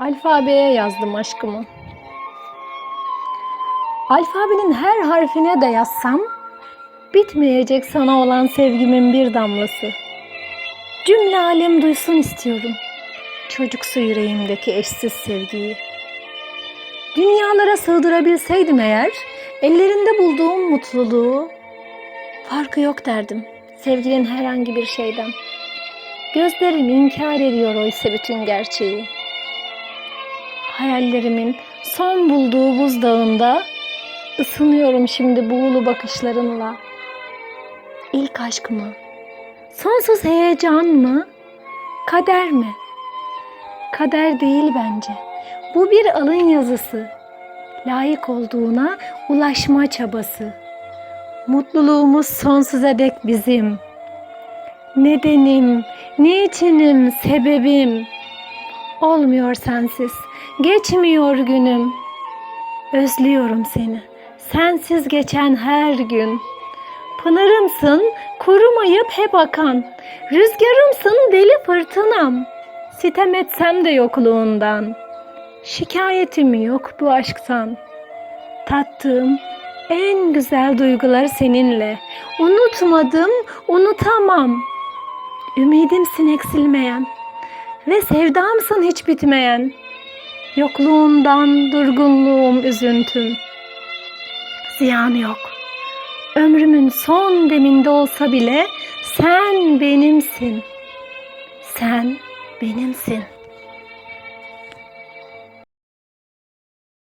Alfabeye yazdım aşkımı. Alfabenin her harfine de yazsam, bitmeyecek sana olan sevgimin bir damlası. Cümle alem duysun istiyorum çocuksu yüreğimdeki eşsiz sevgiyi. Dünyalara sığdırabilseydim eğer, ellerinde bulduğum mutluluğu, farkı yok derdim sevginin herhangi bir şeyden. Gözlerim inkar ediyor oysa bütün gerçeği. Hayallerimin son bulduğu buzdağında ısınıyorum şimdi buğulu bakışlarınla. İlk aşk mı? Sonsuz heyecan mı? Kader mi? Kader değil bence. Bu bir alın yazısı. Layık olduğuna ulaşma çabası. Mutluluğumuz sonsuza dek bizim. Nedenim, niçinim, sebebim. Olmuyor sensiz, geçmiyor günüm. Özlüyorum seni, sensiz geçen her gün. Pınarımsın, kurumayıp hep akan. Rüzgarımsın, deli fırtınam. Sitem etsem de yokluğundan. Şikayetim yok bu aşktan. Tattığım en güzel duygular seninle. Unutmadım, unutamam. Ümidimsin eksilmeyen ve sevdamsın hiç bitmeyen. Yokluğundan durgunluğum, üzüntüm. Ziyanı yok. Ömrümün son deminde olsa bile sen benimsin. Sen benimsin.